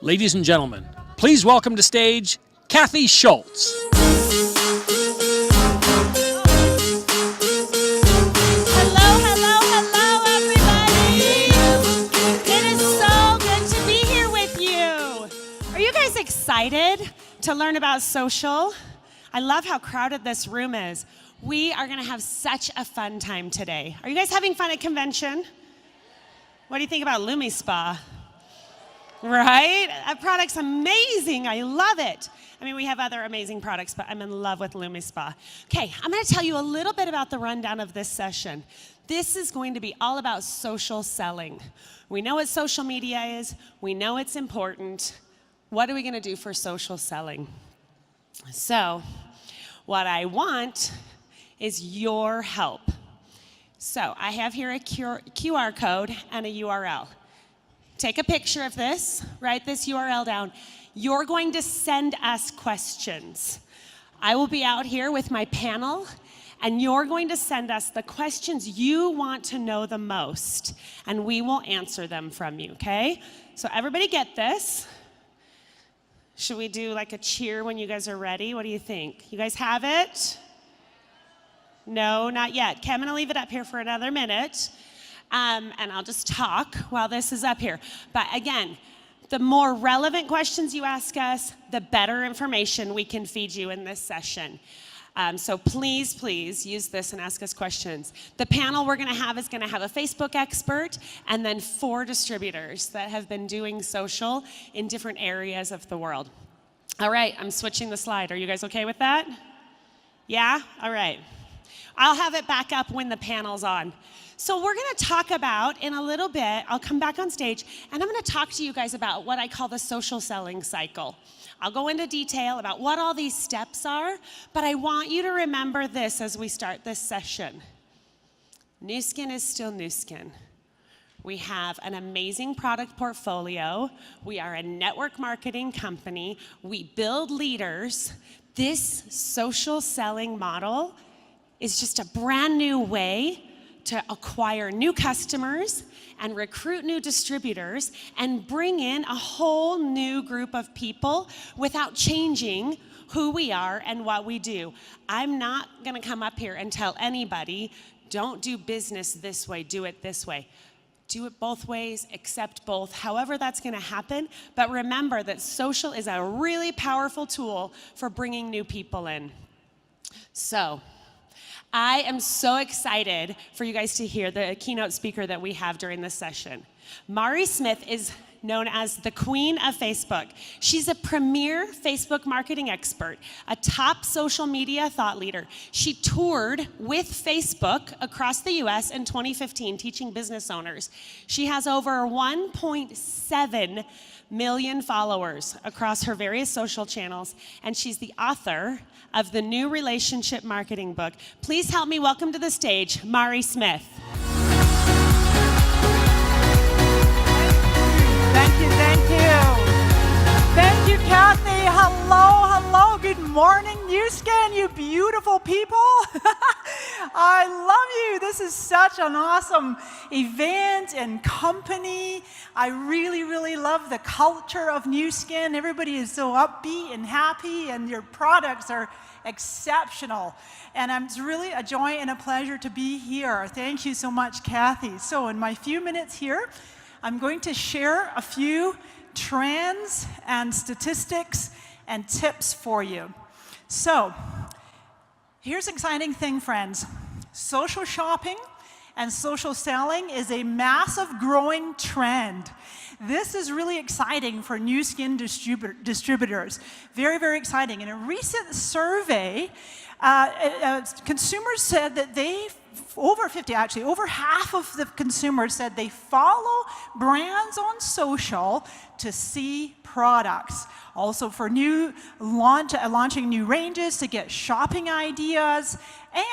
Ladies and gentlemen, please welcome to stage Kathy Schultz. Excited to learn about social? I love how crowded this room is. We are going to have such a fun time today. Are you guys having fun at convention? What do you think about LumiSpa? Right? That product's amazing. I love it. I mean, we have other amazing products, but I'm in love with LumiSpa. Okay, I'm going to tell you a little bit about the rundown of this session. This is going to be all about social selling. We know what social media is. We know it's important. What are we going to do for social selling? So, what I want is your help. So, I have here a QR code and a URL. Take a picture of this, write this URL down. You're going to send us questions. I will be out here with my panel, and you're going to send us the questions you want to know the most, and we will answer them from you, okay? So, everybody get this. Should we do like a cheer when you guys are ready? What do you think? You guys have it? No, not yet. Okay, I'm going to leave it up here for another minute, and I'll just talk while this is up here. But again, the more relevant questions you ask us, the better information we can feed you in this session. So please use this and ask us questions. The panel we're going to have is going to have a Facebook expert and then 4 distributors that have been doing social in different areas of the world. All right, I'm switching the slide. Are you guys okay with that? Yeah? All right. I'll have it back up when the panel's on. So we're going to talk about, in a little bit, I'll come back on stage, and I'm going to talk to you guys about what I call the social selling cycle. I'll go into detail about what all these steps are, but I want you to remember this as we start this session. Nu Skin is still Nu Skin. We have an amazing product portfolio. We are a network marketing company. We build leaders. This social selling model is just a brand new way to acquire new customers and recruit new distributors and bring in a whole new group of people without changing who we are and what we do. I'm not going to come up here and tell anybody, don't do business this way, do it this way. Do it both ways, accept both, however that's going to happen. But remember that social is a really powerful tool for bringing new people in. So, I am so excited for you guys to hear the keynote speaker that we have during this session. Mari Smith is known as the Queen of Facebook. She's a premier Facebook marketing expert, a top social media thought leader. She toured with Facebook across the US in 2015 teaching business owners. She has over 1.7 million followers across her various social channels, and she's the author of the new relationship marketing book. Please help me welcome to the stage, Mari Smith. Thank you. Thank you, Kathy. Hello. Good morning, Nu Skin, you beautiful people. I love you. This is such an awesome event and company. I really love the culture of Nu Skin. Everybody is so upbeat and happy, and your products are exceptional. And it's really a joy and a pleasure to be here. Thank you so much, Kathy. So in my few minutes here, I'm going to share a few trends and statistics and tips for you. So, here's an exciting thing, friends. Social shopping and social selling is a massive growing trend. This is really exciting for Nu Skin distributors. Very exciting. In a recent survey, consumers said that over half of the consumers said they follow brands on social to see products. Also for launching new ranges, to get shopping ideas,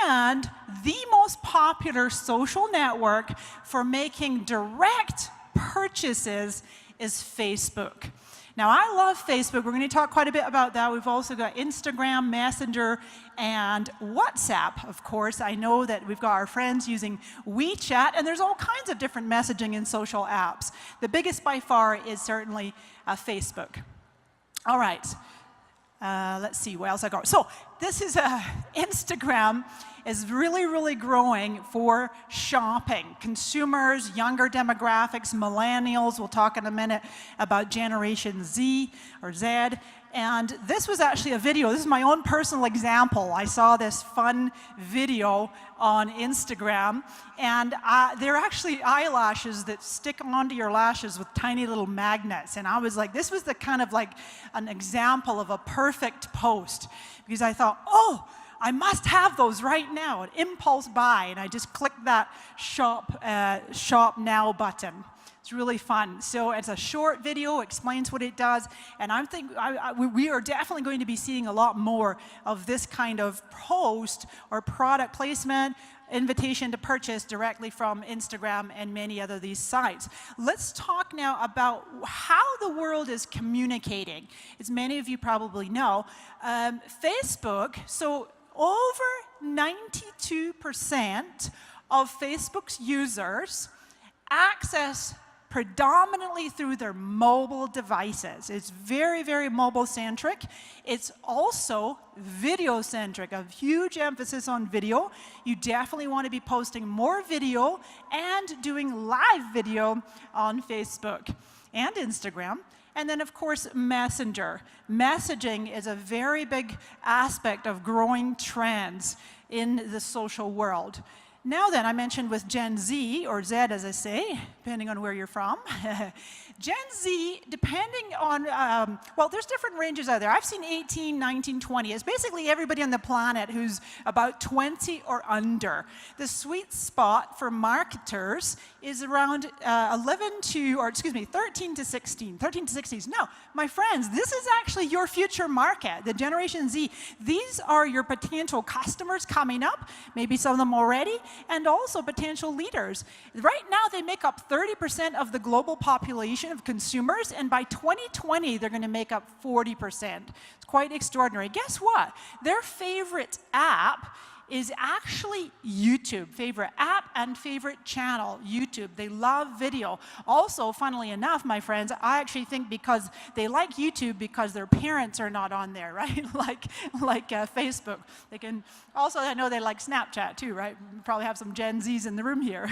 and the most popular social network for making direct purchases is Facebook. Now, I love Facebook. We're going to talk quite a bit about that. We've also got Instagram, Messenger, and WhatsApp, of course. I know that we've got our friends using WeChat, and there's all kinds of different messaging and social apps. The biggest by far is certainly Facebook. All right. Let's see, what else I got? So this is Instagram is really, really growing for shopping. Consumers, younger demographics, millennials. We'll talk in a minute about Generation Z or Z. And this was actually a video. This is my own personal example. I saw this fun video on Instagram, and they're actually eyelashes that stick onto your lashes with tiny little magnets. And I was like, this was the kind of like an example of a perfect post, because I thought, oh, I must have those right now, an impulse buy, and I just clicked that shop now button. It's really fun. So it's a short video, explains what it does, and we are definitely going to be seeing a lot more of this kind of post or product placement, invitation to purchase directly from Instagram and many other these sites. Let's talk now about how the world is communicating. As many of you probably know, Facebook, so over 92% of Facebook's users access predominantly through their mobile devices. It's very, very mobile-centric. It's also video-centric, a huge emphasis on video. You definitely want to be posting more video and doing live video on Facebook and Instagram. And then, of course, Messenger. Messaging is a very big aspect of growing trends in the social world. Now then, I mentioned with Gen Z, or Z as I say, depending on where you're from. Gen Z, depending on, well, there's different ranges out there. I've seen 18, 19, 20. It's basically everybody on the planet who's about 20 or under. The sweet spot for marketers is around 13 to 16. 13 to 16. Now, my friends, this is actually your future market, the Generation Z. These are your potential customers coming up, maybe some of them already, and also potential leaders. Right now, they make up 30% of the global population of consumers, and by 2020, they're going to make up 40%. It's quite extraordinary. Guess what? Their favorite app is actually YouTube. Favorite app and favorite channel, YouTube. They love video. Also, funnily enough, my friends, I actually think because they like YouTube because their parents are not on there, right? like Facebook. They can, also, I know they like Snapchat too, right? We probably have some Gen Zs in the room here.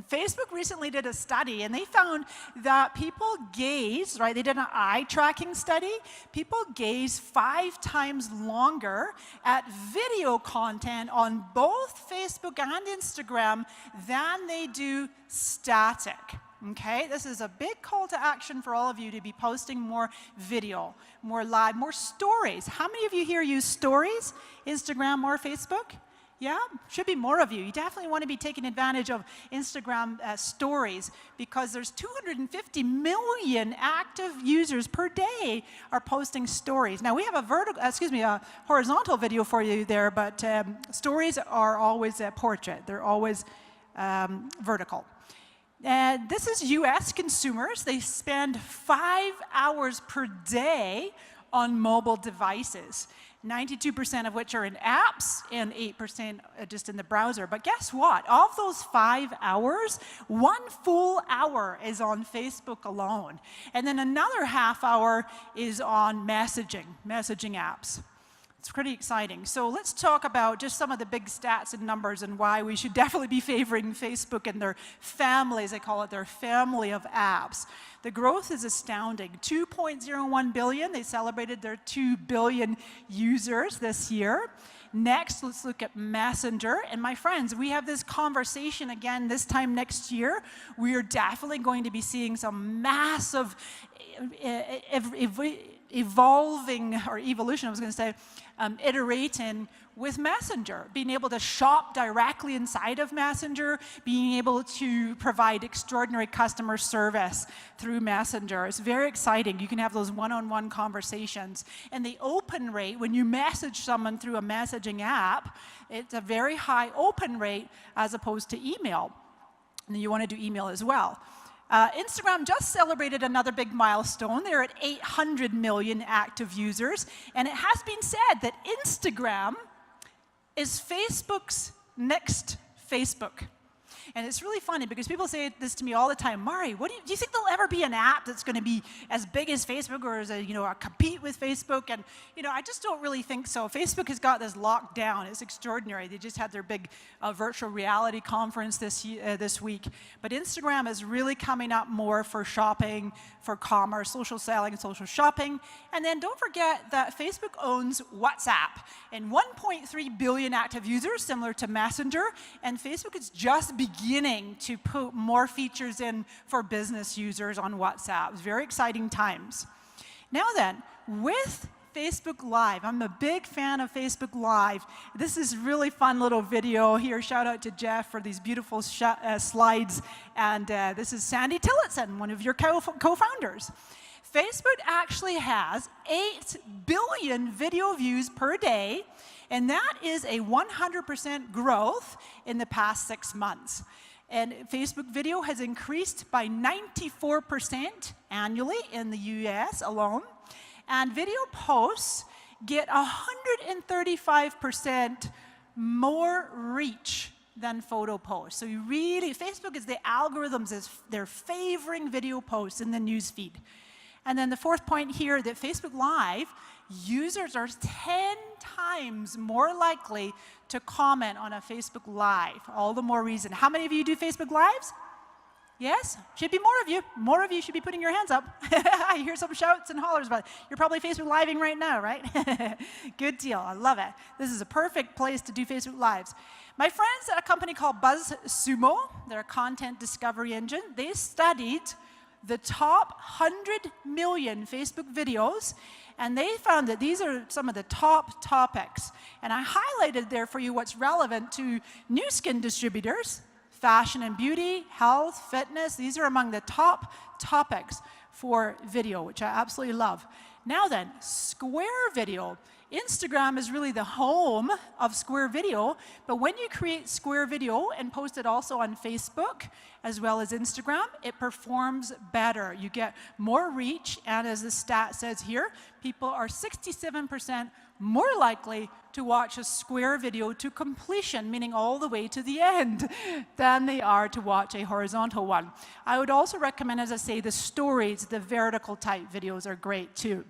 Facebook recently did a study, and they found that people gaze, right? They did an eye tracking study. People gaze 5 times longer at video content on both Facebook and Instagram than they do static. Okay, this is a big call to action for all of you to be posting more video, more live, more stories. How many of you here use stories, Instagram or Facebook? Yeah, should be more of you. You definitely want to be taking advantage of Instagram stories, because there's 250 million active users per day are posting stories. Now we have a horizontal video for you there, but stories are always a portrait. They're always vertical. This is US consumers. They spend 5 hours per day on mobile devices. 92% of which are in apps and 8% just in the browser. But guess what? Of those 5 hours, 1 full hour is on Facebook alone. And then another half hour is on messaging apps. It's pretty exciting. So let's talk about just some of the big stats and numbers and why we should definitely be favoring Facebook and their family, as they call it, their family of apps. The growth is astounding. 2.01 billion. They celebrated their 2 billion users this year. Next, let's look at Messenger. And my friends, we have this conversation again this time next year. We are definitely going to be seeing some massive iterating with Messenger, being able to shop directly inside of Messenger, being able to provide extraordinary customer service through Messenger. It's very exciting. You can have those one-on-one conversations. And the open rate, when you message someone through a messaging app, it's a very high open rate as opposed to email. And you want to do email as well. Instagram just celebrated another big milestone. They're at 800 million active users. And it has been said that Instagram is Facebook's next Facebook. And it's really funny because people say this to me all the time. Mari, do you think there'll ever be an app that's going to be as big as Facebook or as compete with Facebook? And I just don't really think so. Facebook has got this locked down. It's extraordinary. They just had their big virtual reality conference this week. But Instagram is really coming up more for shopping, for commerce, social selling, and social shopping. And then don't forget that Facebook owns WhatsApp and 1.3 billion active users, similar to Messenger. And Facebook is just beginning to put more features in for business users on WhatsApp. It's very exciting times. Now then, with Facebook Live, I'm a big fan of Facebook Live. This is really fun little video here. Shout out to Jeff for these beautiful slides. And this is Sandy Tillotson, one of your co-founders. Facebook actually has 8 billion video views per day, and that is a 100% growth in the past 6 months. And Facebook video has increased by 94% annually in the US alone. And video posts get 135% more reach than photo posts. So Facebook is the algorithms, they're favoring video posts in the news feed. And then the fourth point here, that Facebook Live users are 10 times more likely to comment on a Facebook Live. All the more reason. How many of you do Facebook Lives? Yes? Should be more of you. More of you should be putting your hands up. I hear some shouts and hollers about it. You're probably Facebook Living right now, right? Good deal. I love it. This is a perfect place to do Facebook Lives. My friends at a company called BuzzSumo, they're a content discovery engine, they studied the top 100 million Facebook videos, and they found that these are some of the top topics. And I highlighted there for you what's relevant to new skin distributors. Fashion and beauty, health, fitness, these are among the top topics for video, which I absolutely love. Now then, Square Video. Instagram is really the home of Square Video, but when you create Square Video and post it also on Facebook as well as Instagram, it performs better. You get more reach, and as the stat says here, people are 67% more likely to watch a Square video to completion, meaning all the way to the end, than they are to watch a horizontal one. I would also recommend, as I say, the stories, the vertical type videos are great too.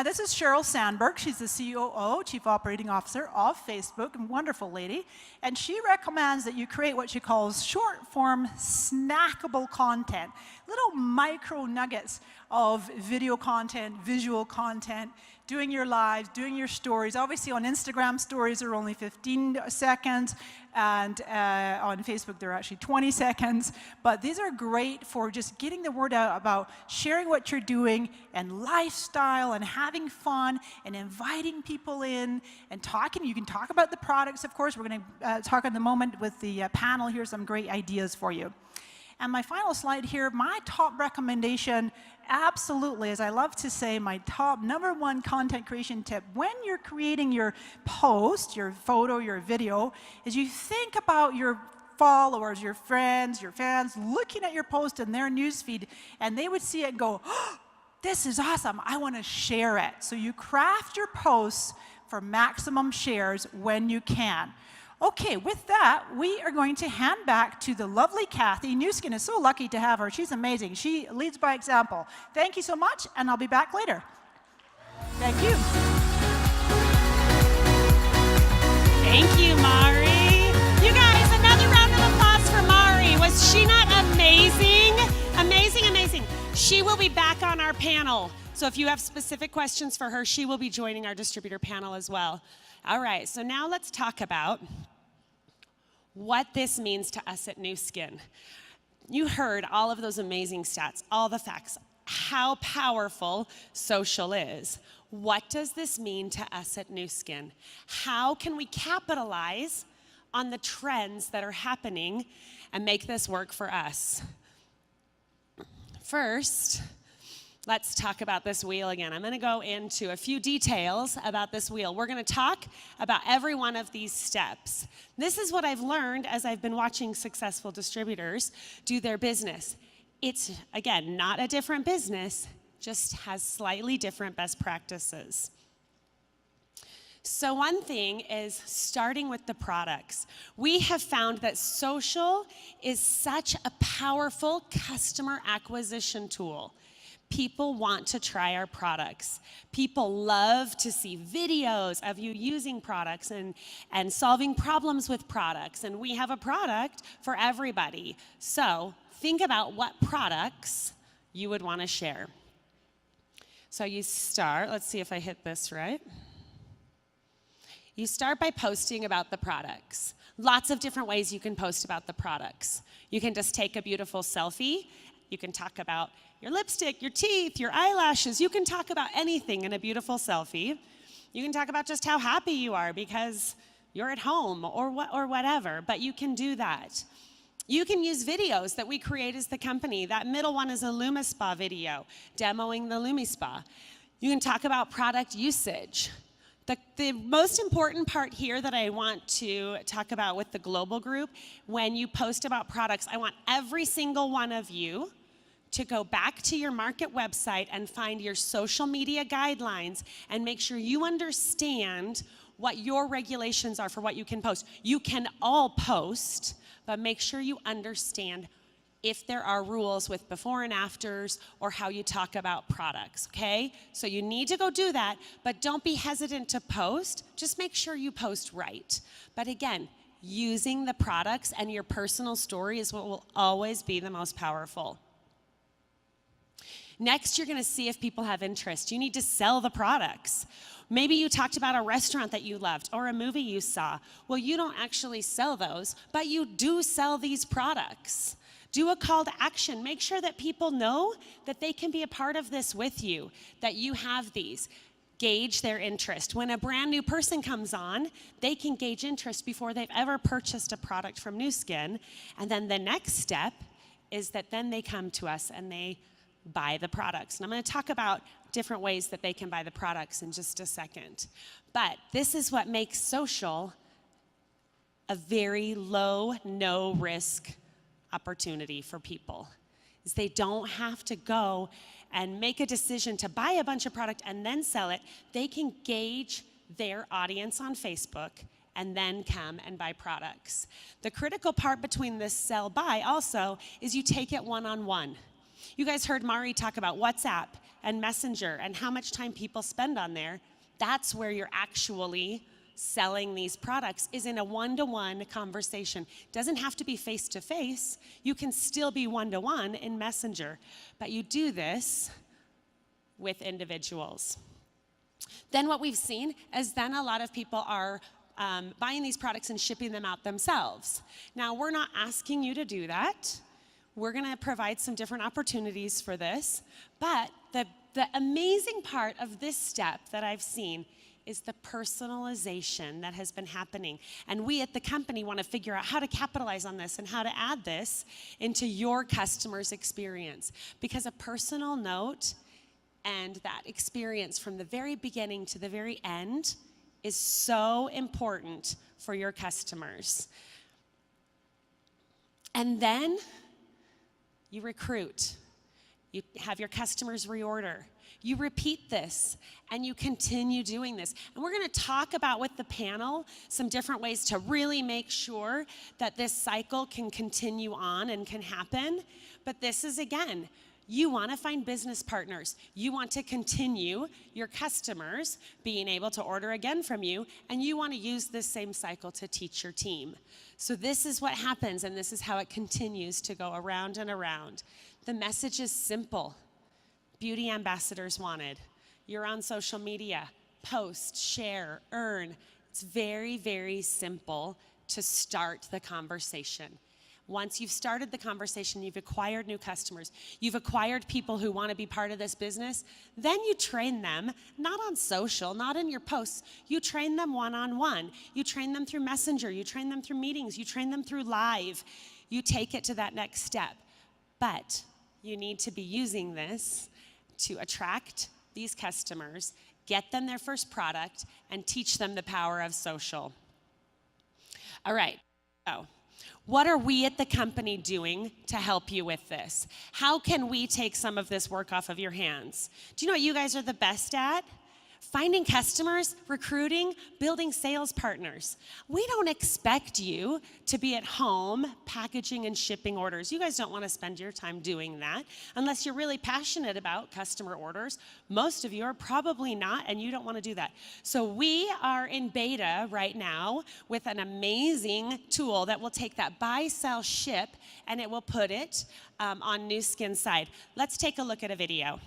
This is Sheryl Sandberg. She's the COO, Chief Operating Officer of Facebook, a wonderful lady. And she recommends that you create what she calls short-form snackable content, little micro nuggets of video content, visual content, doing your lives, doing your stories. Obviously on Instagram, stories are only 15 seconds, and on Facebook they're actually 20 seconds. But these are great for just getting the word out about sharing what you're doing and lifestyle and having fun and inviting people in and talking. You can talk about the products, of course. We're going to talk in a moment with the panel here, some great ideas for you. And my final slide here, my top recommendation, absolutely, as I love to say, my top #1 content creation tip when you're creating your post, your photo, your video, is you think about your followers, your friends, your fans, looking at your post in their newsfeed, and they would see it and go, oh, this is awesome, I want to share it. So you craft your posts for maximum shares when you can. Okay, with that, we are going to hand back to the lovely Kathy. Nu Skin is so lucky to have her. She's amazing. She leads by example. Thank you so much, and I'll be back later. Thank you. Thank you, Mari. You guys, another round of applause for Mari. Was she not amazing? Amazing, amazing. She will be back on our panel. So if you have specific questions for her, she will be joining our distributor panel as well. All right, so now let's talk about what this means to us at Nu Skin. You heard all of those amazing stats, all the facts, how powerful social is. What does this mean to us at Nu Skin? How can we capitalize on the trends that are happening and make this work for us? First, let's talk about this wheel again. I'm going to go into a few details about this wheel. We're going to talk about every one of these steps. This is what I've learned as I've been watching successful distributors do their business. It's, again, not a different business, just has slightly different best practices. So one thing is starting with the products. We have found that social is such a powerful customer acquisition tool. People want to try our products. People love to see videos of you using products and solving problems with products. And we have a product for everybody. So think about what products you would want to share. So you start, let's see if I hit this right. You start by posting about the products. Lots of different ways you can post about the products. You can just take a beautiful selfie. You can talk about your lipstick, your teeth, your eyelashes. You can talk about anything in a beautiful selfie. You can talk about just how happy you are because you're at home or whatever, but you can do that. You can use videos that we create as the company. That middle one is a LumiSpa video, demoing the LumiSpa. You can talk about product usage. The most important part here that I want to talk about with the global group, when you post about products, I want every single one of you to go back to your market website and find your social media guidelines and make sure you understand what your regulations are for what you can post. You can all post, but make sure you understand if there are rules with before and afters or how you talk about products, okay? So you need to go do that, but don't be hesitant to post. Just make sure you post right. But again, using the products and your personal story is what will always be the most powerful. Next, you're gonna see if people have interest. You need to sell the products. Maybe you talked about a restaurant that you loved or a movie you saw. Well, you don't actually sell those, but you do sell these products. Do a call to action. Make sure that people know that they can be a part of this with you, that you have these. Gauge their interest. When a brand new person comes on, they can gauge interest before they've ever purchased a product from Nu Skin. And then the next step is that then they come to us and they buy the products. And I'm going to talk about different ways that they can buy the products in just a second. But this is what makes social a very low, no risk opportunity for people, is they don't have to go and make a decision to buy a bunch of product and then sell it. They can gauge their audience on Facebook and then come and buy products. The critical part between this sell buy also is you take it one-on-one. You guys heard Mari talk about WhatsApp and Messenger and how much time people spend on there. That's where you're actually selling these products, is in a one-to-one conversation. Doesn't have to be face-to-face. You can still be one-to-one in Messenger, but you do this with individuals. Then what we've seen is then a lot of people are buying these products and shipping them out themselves. Now, we're not asking you to do that. We're gonna provide some different opportunities for this, but the amazing part of this step that I've seen is the personalization that has been happening. And we at the company want to figure out how to capitalize on this and how to add this into your customer's experience. Because a personal note and that experience from the very beginning to the very end is so important for your customers. And then you recruit. You have your customers reorder. You repeat this and you continue doing this. And we're gonna talk about with the panel some different ways to really make sure that this cycle can continue on and can happen. But this is, again, you wanna find business partners. You want to continue your customers being able to order again from you, and you wanna use this same cycle to teach your team. So this is what happens, and this is how it continues to go around and around. The message is simple. Beauty ambassadors wanted. You're on social media, post, share, earn. It's very, very simple to start the conversation. Once you've started the conversation, you've acquired new customers, you've acquired people who want to be part of this business, then you train them, not on social, not in your posts, you train them one-on-one. You train them through Messenger, you train them through meetings, you train them through live. You take it to that next step. But you need to be using this to attract these customers, get them their first product, and teach them the power of social. All right, so what are we at the company doing to help you with this? How can we take some of this work off of your hands? Do you know what you guys are the best at? Finding customers, recruiting, building sales partners. We don't expect you to be at home packaging and shipping orders. You guys don't want to spend your time doing that unless you're really passionate about customer orders. Most of you are probably not, and you don't want to do that. So we are in beta right now with an amazing tool that will take that buy, sell, ship, and it will put it on Nu Skin's side. Let's take a look at a video.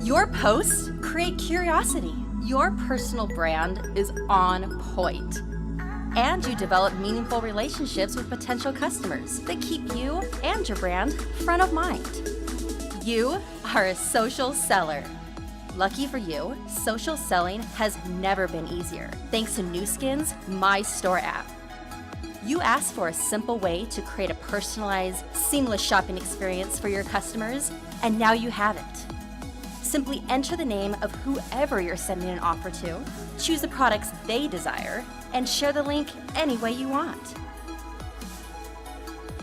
Your posts create curiosity. Your personal brand is on point. And you develop meaningful relationships with potential customers that keep you and your brand front of mind. You are a social seller. Lucky for you, social selling has never been easier thanks to Nu Skin's My Store app. You asked for a simple way to create a personalized, seamless shopping experience for your customers, and now you have it. Simply enter the name of whoever you're sending an offer to, choose the products they desire, and share the link any way you want.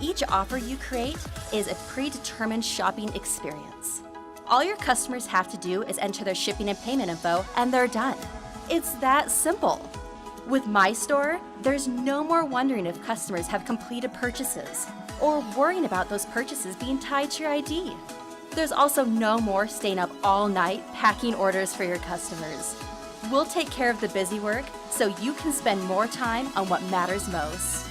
Each offer you create is a predetermined shopping experience. All your customers have to do is enter their shipping and payment info, and they're done. It's that simple. With My Store, there's no more wondering if customers have completed purchases or worrying about those purchases being tied to your ID. There's also no more staying up all night packing orders for your customers. We'll take care of the busy work so you can spend more time on what matters most.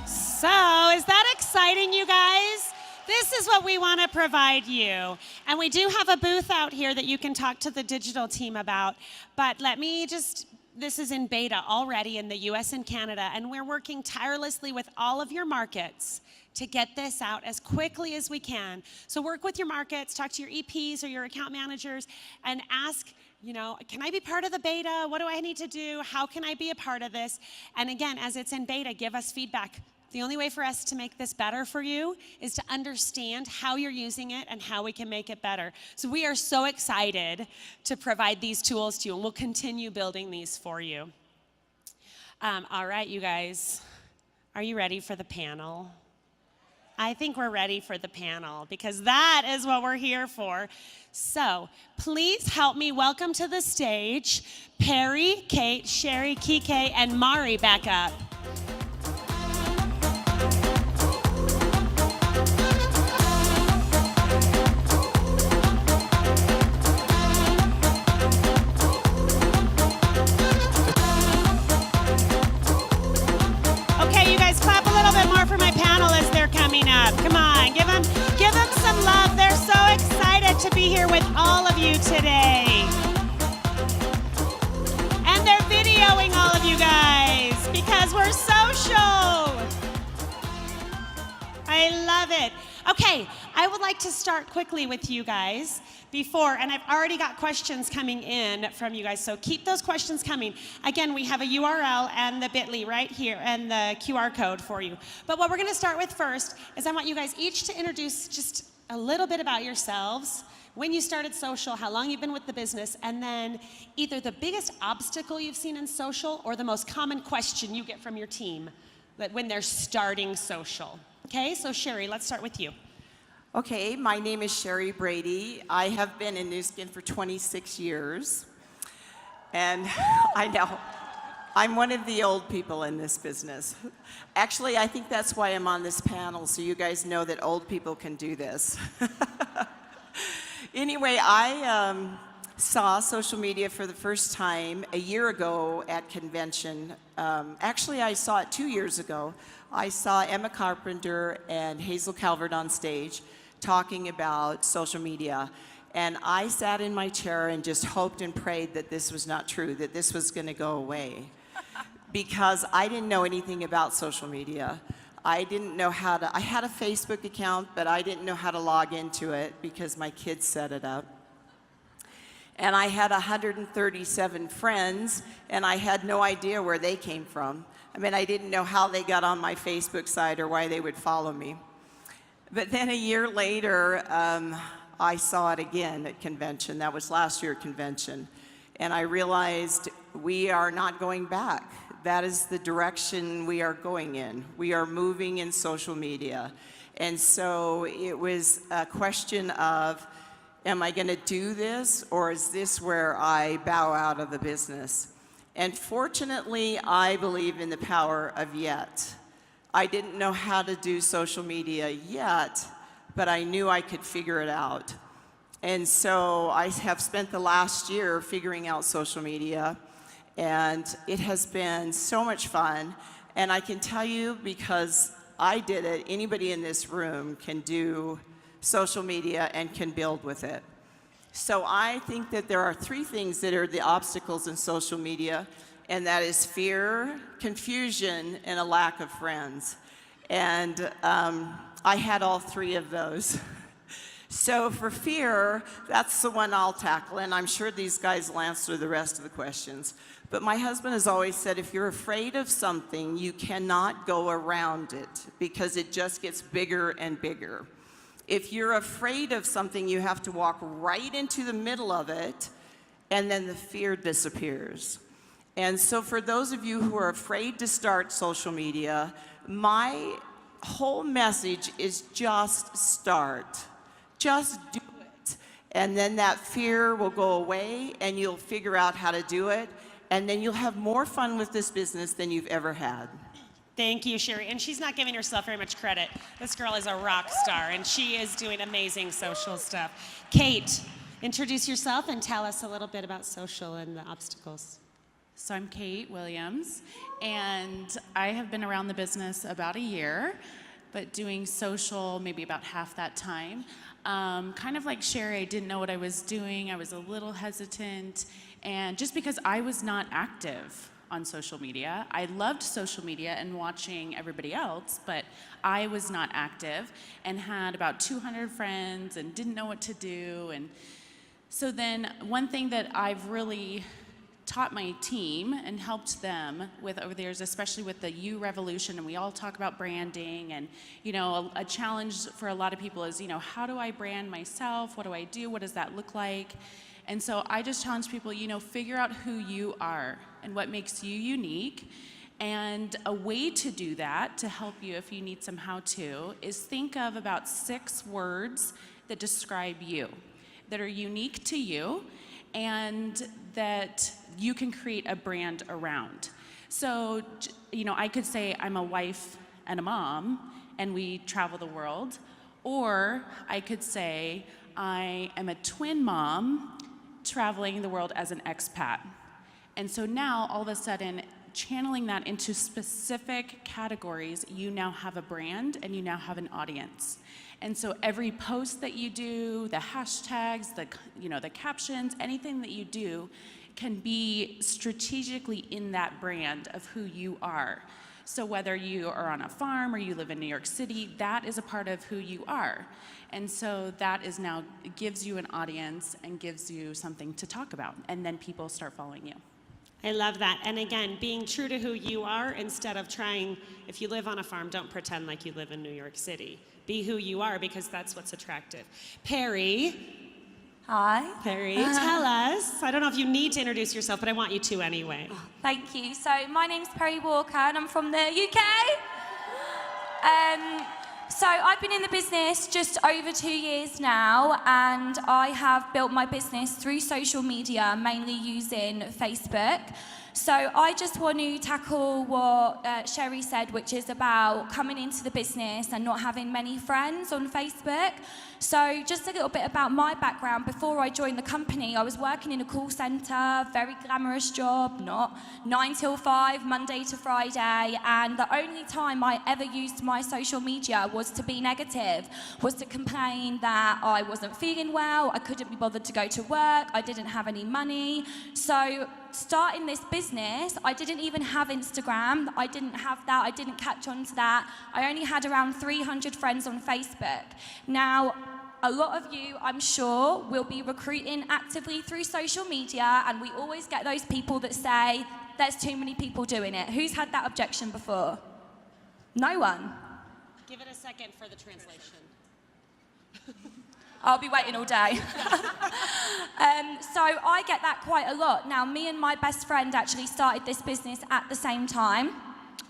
So, is that exciting, you guys? This is what we want to provide you. And we do have a booth out here that you can talk to the digital team about. But this is in beta already in the US and Canada, and we're working tirelessly with all of your markets to get this out as quickly as we can. So work with your markets, talk to your EPs or your account managers, and ask, can I be part of the beta? What do I need to do? How can I be a part of this? And again, as it's in beta, give us feedback. The only way for us to make this better for you is to understand how you're using it and how we can make it better. So we are so excited to provide these tools to you, and we'll continue building these for you. All right, you guys, are you ready for the panel? I think we're ready for the panel because that is what we're here for. So please help me welcome to the stage Perry, Kate, Sherry, Kike, and Mari back up. Okay, you guys, clap a little bit more for my panel as they're coming up. Come on, give them some love. They're so excited to be here with all of you today. And they're videoing all of you guys because we're social. I love it. Okay, I would like to start quickly with you guys and I've already got questions coming in from you guys, so keep those questions coming. Again, we have a URL and the bit.ly right here and the QR code for you. But what we're gonna start with first is I want you guys each to introduce just a little bit about yourselves, when you started social, how long you've been with the business, and then either the biggest obstacle you've seen in social or the most common question you get from your team when they're starting social. Okay, so Sherry, let's start with you. Okay, my name is Sherry Brady. I have been in Nu Skin for 26 years. And I know, I'm one of the old people in this business. Actually, I think that's why I'm on this panel, so you guys know that old people can do this. Anyway, I saw social media for the first time a year ago at convention. Actually, I saw it 2 years ago. I saw Emma Carpenter and Hazel Calvert on stage talking about social media. And I sat in my chair and just hoped and prayed that this was not true, that this was going to go away. Because I didn't know anything about social media. I didn't know how to, I had a Facebook account, but I didn't know how to log into it because my kids set it up. And I had 137 friends, and I had no idea where they came from. I mean, I didn't know how they got on my Facebook site or why they would follow me. But then a year later, I saw it again at convention. That was last year at convention. And I realized we are not going back. That is the direction we are going in. We are moving in social media. And so it was a question of, am I going to do this, or is this where I bow out of the business? And fortunately, I believe in the power of yet. I didn't know how to do social media yet, but I knew I could figure it out. And so I have spent the last year figuring out social media, and it has been so much fun. And I can tell you, because I did it, anybody in this room can do social media and can build with it. So I think that there are three things that are the obstacles in social media, and that is fear, confusion, and a lack of friends. And I had all three of those. So for fear, that's the one I'll tackle, and I'm sure these guys will answer the rest of the questions. But my husband has always said, if you're afraid of something, you cannot go around it, because it just gets bigger and bigger. If you're afraid of something, you have to walk right into the middle of it, and then the fear disappears. And so for those of you who are afraid to start social media, my whole message is just start. Just do it. And then that fear will go away, and you'll figure out how to do it, and then you'll have more fun with this business than you've ever had. Thank you, Sherry. And she's not giving herself very much credit. This girl is a rock star, and she is doing amazing social stuff. Kate, introduce yourself and tell us a little bit about social and the obstacles. So I'm Kate Williams, and I have been around the business about a year, but doing social maybe about half that time. Kind of like Sherry, I didn't know what I was doing. I was a little hesitant, and just because I was not active on social media. I loved social media and watching everybody else, but I was not active and had about 200 friends and didn't know what to do. And so then one thing that I've really taught my team and helped them with over the years, especially with the You Revolution, and we all talk about branding, and a challenge for a lot of people is, how do I brand myself? What do I do? What does that look like? And so I just challenge people, figure out who you are and what makes you unique. And a way to do that, to help you if you need some how-to, is think of about 6 words that describe you, that are unique to you, and that you can create a brand around. So, I could say I'm a wife and a mom, and we travel the world. Or I could say I am a twin mom traveling the world as an expat. And so now, all of a sudden, channeling that into specific categories, you now have a brand and you now have an audience. And so every post that you do, the hashtags, the captions, anything that you do can be strategically in that brand of who you are. So whether you are on a farm or you live in New York City, that is a part of who you are. And so that is now, gives you an audience and gives you something to talk about. And then people start following you. I love that. And again, being true to who you are instead of trying, if you live on a farm, don't pretend like you live in New York City. Be who you are, because that's what's attractive. Perry. Hi. Perry, tell us. I don't know if you need to introduce yourself, but I want you to anyway. Thank you. So my name's Perry Walker and I'm from the UK. So I've been in the business just over 2 years now, and I have built my business through social media, mainly using Facebook. So I just want to tackle what Sherry said, which is about coming into the business and not having many friends on Facebook. So just a little bit about my background. Before I joined the company, I was working in a call center, very glamorous job, not 9 till 5, Monday to Friday. And the only time I ever used my social media was to be negative, was to complain that I wasn't feeling well, I couldn't be bothered to go to work, I didn't have any money. So starting this business, I didn't even have Instagram. I didn't have that. I didn't catch on to that. I only had around 300 friends on Facebook. Now, a lot of you, I'm sure, will be recruiting actively through social media, and we always get those people that say, there's too many people doing it. Who's had that objection before? No one. Give it a second for the translation. I'll be waiting all day. So I get that quite a lot. Now, me and my best friend actually started this business at the same time.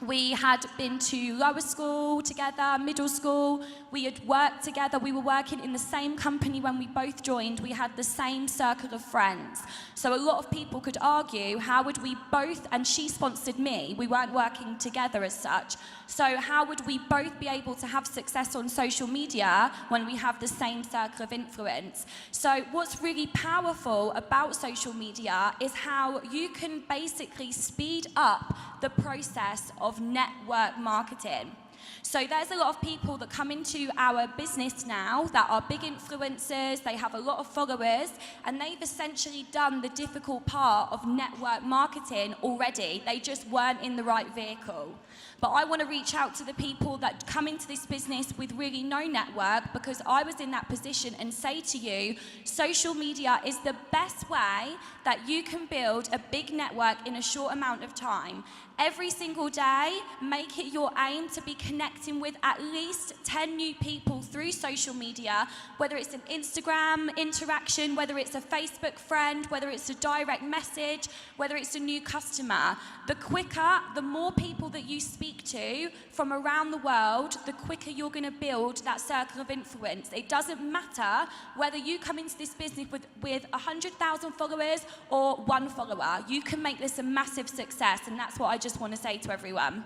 We had been to lower school together, middle school. We had worked together. We were working in the same company when we both joined. We had the same circle of friends. So a lot of people could argue, how would we both, and she sponsored me, we weren't working together as such. So how would we both be able to have success on social media when we have the same circle of influence? So what's really powerful about social media is how you can basically speed up the process of network marketing. So there's a lot of people that come into our business now that are big influencers, they have a lot of followers, and they've essentially done the difficult part of network marketing already. They just weren't in the right vehicle. But I want to reach out to the people that come into this business with really no network, because I was in that position, and say to you, social media is the best way that you can build a big network in a short amount of time. Every single day, make it your aim to be connecting with at least 10 new people through social media, whether it's an Instagram interaction, whether it's a Facebook friend, whether it's a direct message, whether it's a new customer. The quicker, the more people that you speak to from around the world, the quicker you're going to build that circle of influence. It doesn't matter whether you come into this business with 100,000 followers or 1 follower. You can make this a massive success, and that's what I just want to say to everyone.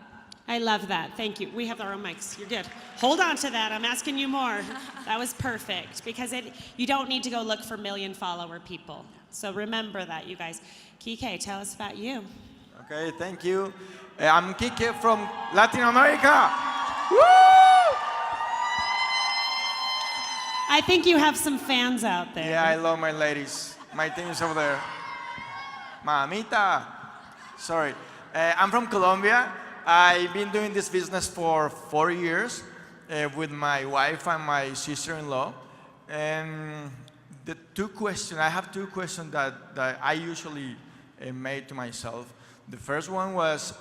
I love that. Thank you. We have our own mics. You're good. Hold on to that. I'm asking you more. That was perfect, because you don't need to go look for million-follower people. So remember that, you guys. Kike, tell us about you. Okay, thank you. I'm Kike from Latin America. Woo! I think you have some fans out there. Yeah, I love my ladies. My team is over there. Mamita. Sorry. I'm from Colombia. I've been doing this business for 4 years with my wife and my sister-in-law. And I have two questions that I usually made to myself. The first one was,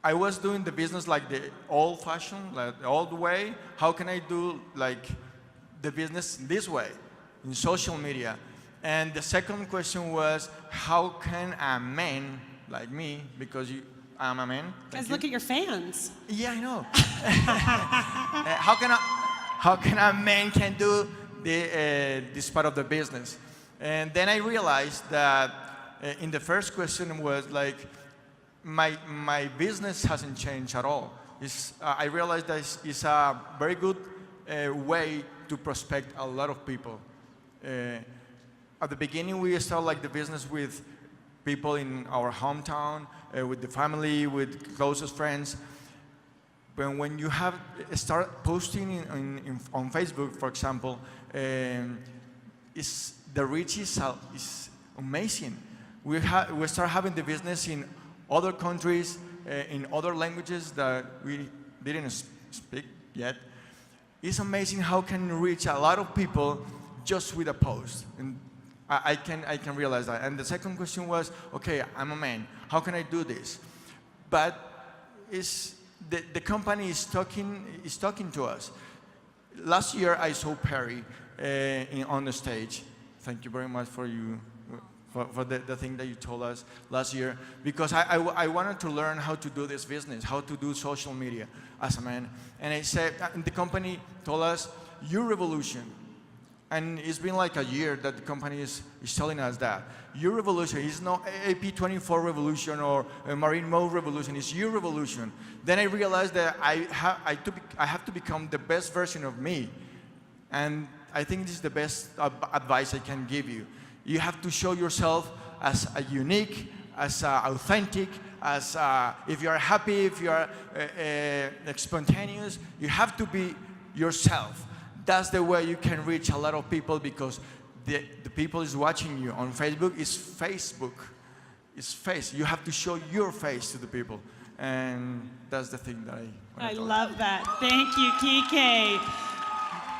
I was doing the business like the old-fashioned, like the old way. How can I do like the business this way, in social media? And the second question was, how can a man like me, because I'm a man. Guys, look at your fans. Yeah, I know. How can a man can do this part of the business? And then I realized that in the first question was like, my business hasn't changed at all. I realized that it's a very good way to prospect a lot of people. At the beginning, we started like the business with people in our hometown, with the family, with closest friends. But when you start posting on Facebook, for example, the reach is amazing. We start having the business in other countries, in other languages that we didn't speak yet. It's amazing how can reach a lot of people just with a post. And I can realize that. And the second question was, okay, I'm a man. How can I do this? But the company is talking to us. Last year, I saw Perry on the stage. Thank you very much for the thing that you told us last year, because I wanted to learn how to do this business, how to do social media as a man. And I said, the company told us, your revolution. And it's been like a year that the company is telling us that. Your revolution is not AP24 revolution or a marine mode revolution, it's your revolution. Then I realized that I have to become the best version of me. And I think this is the best advice I can give you. You have to show yourself as a unique, as authentic, as if you are happy, if you are spontaneous, you have to be yourself. That's the way you can reach a lot of people, because the people is watching you on Facebook. It's Facebook. It's face. You have to show your face to the people. And that's the thing that I love that. Thank you, Kike.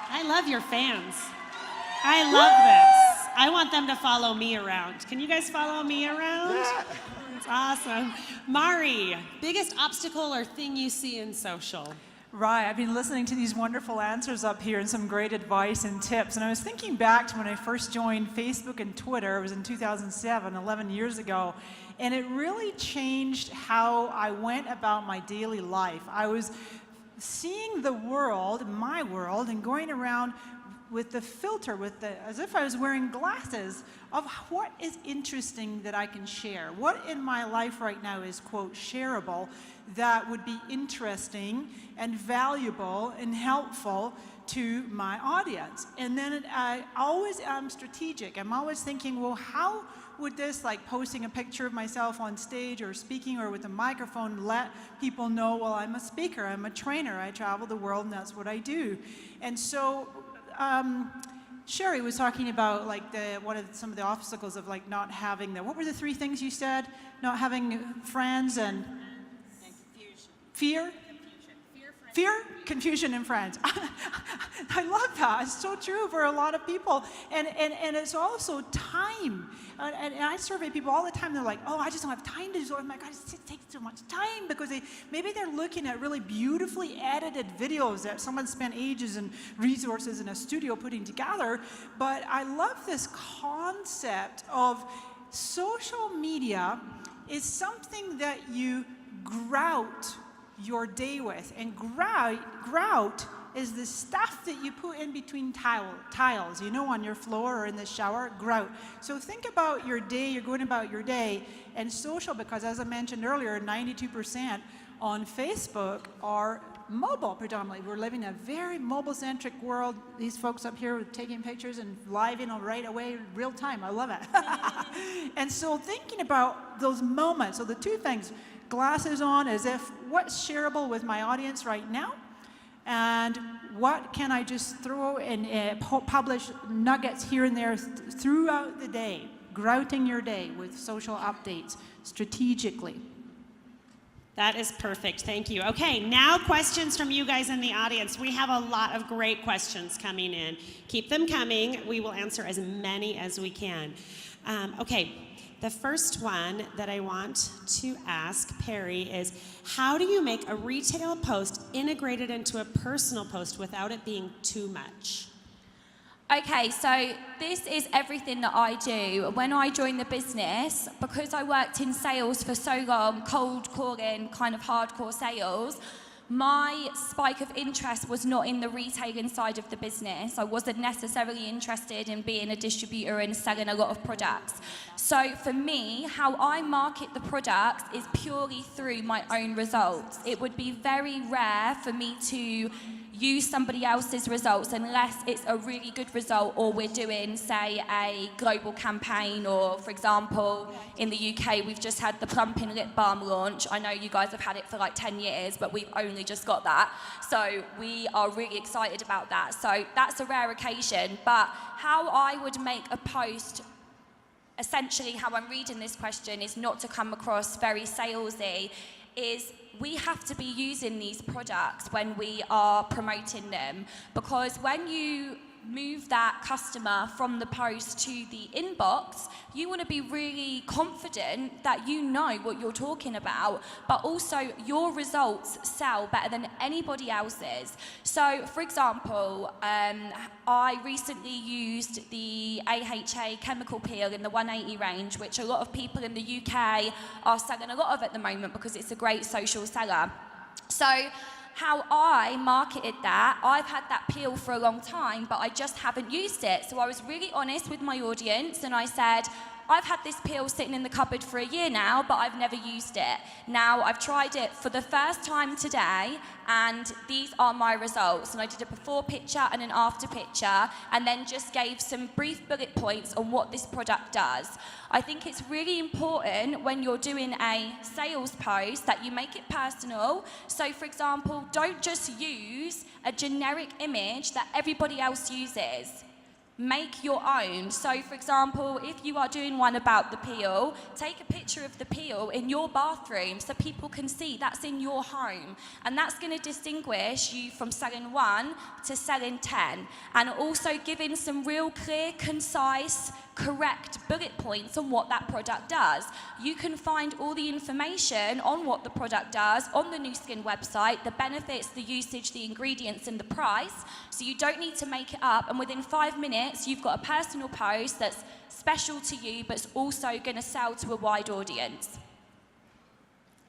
I love your fans. I love this. I want them to follow me around. Can you guys follow me around? Yeah. It's awesome. Mari, biggest obstacle or thing you see in social? Right, I've been listening to these wonderful answers up here and some great advice and tips. And I was thinking back to when I first joined Facebook and Twitter. It was in 2007, 11 years ago. And it really changed how I went about my daily life. I was seeing the world, my world, and going around with the filter, as if I was wearing glasses of what is interesting that I can share. What in my life right now is, quote, shareable, that would be interesting and valuable and helpful to my audience. And then I always am strategic. I'm always thinking, well, how would this, like posting a picture of myself on stage or speaking or with a microphone, let people know, well, I'm a speaker, I'm a trainer, I travel the world, and that's what I do. And so Sherry was talking about like some of the obstacles of like not having what were the 3 things you said? Not having friends and confusion. Fear? Fear, confusion, and friends. I love that. It's so true for a lot of people. And it's also time. And I survey people all the time. They're like, oh, I just don't have time to do it. Oh my God, it takes too much time, because maybe they're looking at really beautifully edited videos that someone spent ages and resources in a studio putting together. But I love this concept of social media is something that you grout your day with. And grout is the stuff that you put in between tiles, you know, on your floor or in the shower, grout. So think about your day, you're going about your day, and social, because as I mentioned earlier, 92% on Facebook are mobile predominantly. We're living in a very mobile-centric world. These folks up here are taking pictures and live in right away, real time. I love it. And so thinking about those moments, so the 2 things, glasses on as if what's shareable with my audience right now, and what can I just throw and publish nuggets here and there throughout the day, grouting your day with social updates strategically. That is perfect. Thank you. Okay, now questions from you guys in the audience. We have a lot of great questions coming in. Keep them coming. We will answer as many as we can. Okay. The first one that I want to ask Perry is, how do you make a retail post integrated into a personal post without it being too much? Okay, so this is everything that I do. When I joined the business, because I worked in sales for so long, cold calling, kind of hardcore sales, my spike of interest was not in the retailing side of the business. I wasn't necessarily interested in being a distributor and selling a lot of products. So for me, how I market the products is purely through my own results. It would be very rare for me to use somebody else's results unless it's a really good result, or we're doing, say, a global campaign, or for example, in the UK, we've just had the plumping lip balm launch. I know you guys have had it for like 10 years, but we've only just got that. So we are really excited about that. So that's a rare occasion, but how I would make a post, essentially how I'm reading this question, is not to come across very salesy, is we have to be using these products when we are promoting them, because when you move that customer from the post to the inbox, you want to be really confident that you know what you're talking about, but also your results sell better than anybody else's. So, for example, I recently used the AHA chemical peel in the 180 range, which a lot of people in the UK are selling a lot of at the moment because it's a great social seller. So, how I marketed that, I've had that peel for a long time, but I just haven't used it. So I was really honest with my audience, and I said, I've had this peel sitting in the cupboard for a year now, but I've never used it. Now, I've tried it for the first time today, and these are my results. And I did a before picture and an after picture, and then just gave some brief bullet points on what this product does. I think it's really important when you're doing a sales post that you make it personal. So, for example, don't just use a generic image that everybody else uses. make your own. So for example, if you are doing one about the peel, take a picture of the peel in your bathroom so people can see that's in your home. And that's going to distinguish you from selling 1 to selling 10. And also giving some real clear, concise, correct bullet points on what that product does. You can find all the information on what the product does on the Nu Skin website, the benefits, the usage, the ingredients, and the price. So you don't need to make it up, and within 5 minutes you've got a personal post that's special to you but it's also going to sell to a wide audience.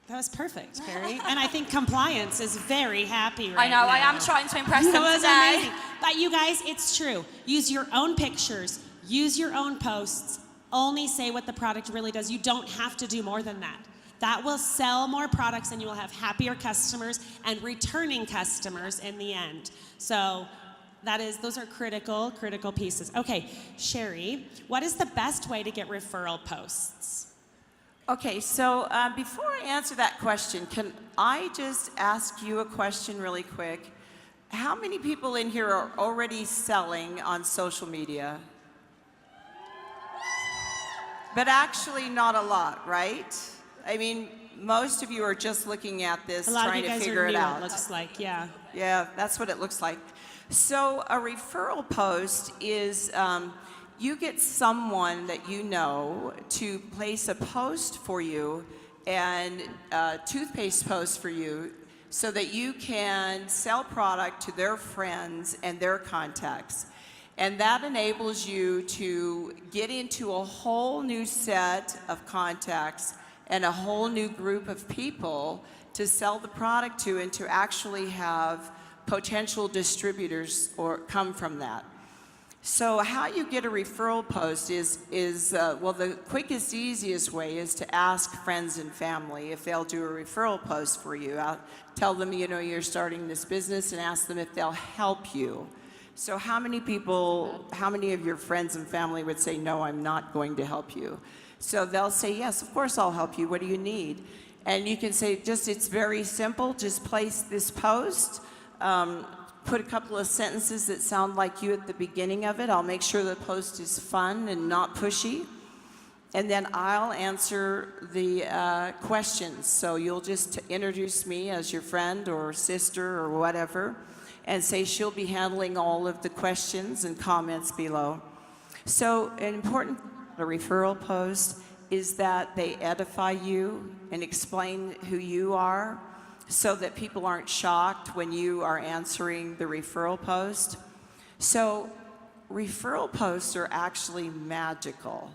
That was perfect, Carrie. And I think compliance is very happy right now. I know, I am trying to impress them That was today. amazing. But you guys, it's true. Use your own pictures. Use your own posts. Only say what the product really does. You don't have to do more than that. That will sell more products and you will have happier customers and returning customers in the end. So those are critical pieces. Okay, Sherry, what is the best way to get referral posts? Okay, so before I answer that question, can I just ask you a question really quick? How many people in here are already selling on social media? But actually not a lot, right? I mean, most of you are just looking at this, trying to figure it out. It looks like, yeah. Yeah, that's what it looks like. So a referral post is you get someone that you know to place a post for you and a toothpaste post for you so that you can sell product to their friends and their contacts. And that enables you to get into a whole new set of contacts and a whole new group of people to sell the product to and to actually have potential distributors or come from that. So how you get a referral post is well, the quickest, easiest way is to ask friends and family if they'll do a referral post for you. I'll tell them, you know, you're starting this business and ask them if they'll help you. So how many of your friends and family would say, no, I'm not going to help you? So they'll say, yes, of course I'll help you. What do you need? And you can say, it's very simple. Just place this post, put a couple of sentences that sound like you at the beginning of it. I'll make sure the post is fun and not pushy. And then I'll answer the questions. So you'll just introduce me as your friend or sister or whatever, and say she'll be handling all of the questions and comments below. So an important referral post is that they edify you and explain who you are so that people aren't shocked when you are answering the referral post. So referral posts are actually magical.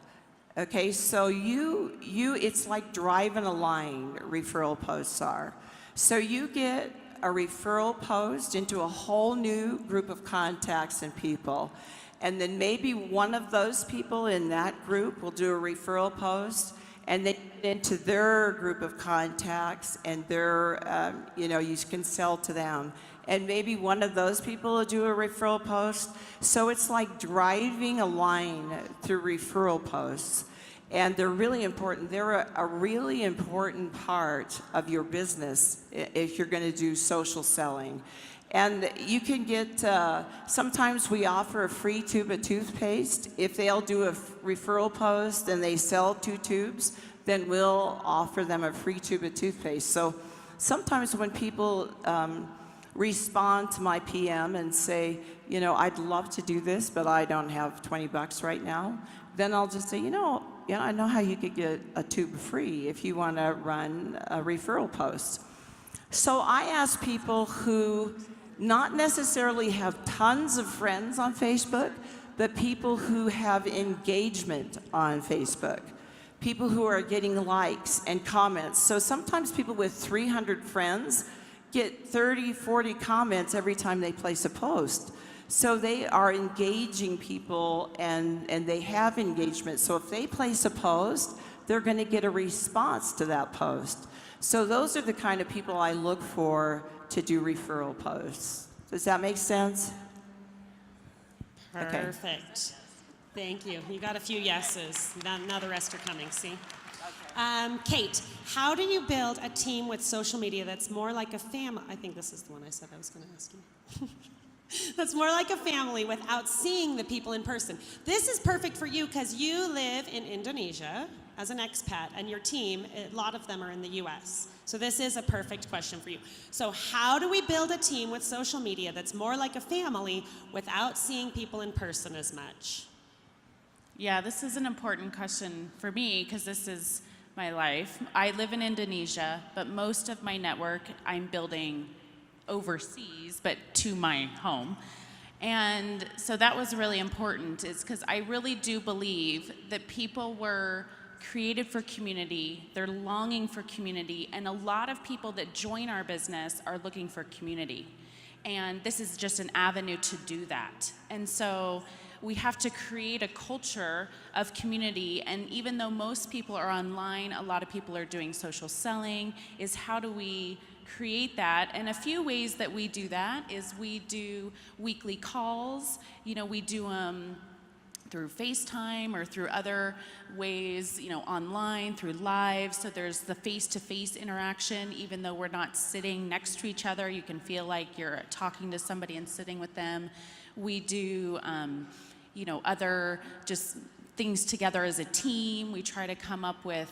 Okay, so it's like driving a line, referral posts are. So you get a referral post into a whole new group of contacts and people. And then maybe one of those people in that group will do a referral post and then into their group of contacts and their, you can sell to them. And maybe one of those people will do a referral post. So it's like driving a line through referral posts. And they're really important. They're a really important part of your business if you're going to do social selling. And you can get, sometimes we offer a free tube of toothpaste. If they'll do a referral post and they sell 2 tubes, then we'll offer them a free tube of toothpaste. So sometimes when people respond to my PM and say, I'd love to do this, but I don't have $20 right now, then I'll just say, I know how you could get a tube free if you want to run a referral post. So I ask people who not necessarily have tons of friends on Facebook, but people who have engagement on Facebook, people who are getting likes and comments. So sometimes people with 300 friends get 30, 40 comments every time they place a post. So they are engaging people and they have engagement. So if they place a post, they're going to get a response to that post. So those are the kind of people I look for to do referral posts. Does that make sense? Perfect. Okay. Thank you. You got a few yeses. Now the rest are coming, see? Kate, how do you build a team with social media that's more like a family? I think this is the one I said I was going to ask you. that's more like a family without seeing the people in person. This is perfect for you because you live in Indonesia as an expat, and your team, a lot of them are in the US. So this is a perfect question for you. So how do we build a team with social media that's more like a family without seeing people in person as much? Yeah, this is an important question for me because this is my life. I live in Indonesia, but most of my network I'm building overseas, but to my home. And so that was really important, is because I really do believe that people were created for community, they're longing for community, and a lot of people that join our business are looking for community. And this is just an avenue to do that. And so we have to create a culture of community, and even though most people are online, a lot of people are doing social selling, is how do we create that? And a few ways that we do that is we do weekly calls, we do through FaceTime or through other ways, online, through live. So there's the face-to-face interaction. Even though we're not sitting next to each other, you can feel like you're talking to somebody and sitting with them. We do, other just things together as a team. We try to come up with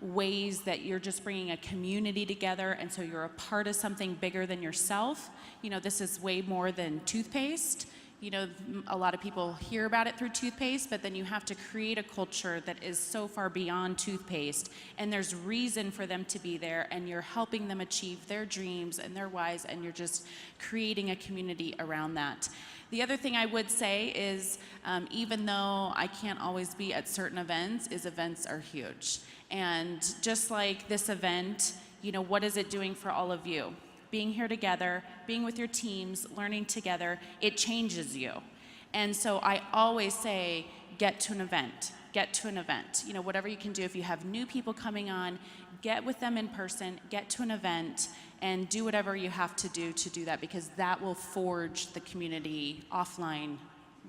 ways that you're just bringing a community together, and so you're a part of something bigger than yourself. This is way more than toothpaste. A lot of people hear about it through toothpaste, but then you have to create a culture that is so far beyond toothpaste, and there's reason for them to be there, and you're helping them achieve their dreams and their whys, and you're just creating a community around that. The other thing I would say is, even though I can't always be at certain events are huge. And just like this event, what is it doing for all of you? Being here together, being with your teams, learning together, it changes you. And so I always say, get to an event. Whatever you can do. If you have new people coming on, get with them in person, get to an event, and do whatever you have to do that, because that will forge the community offline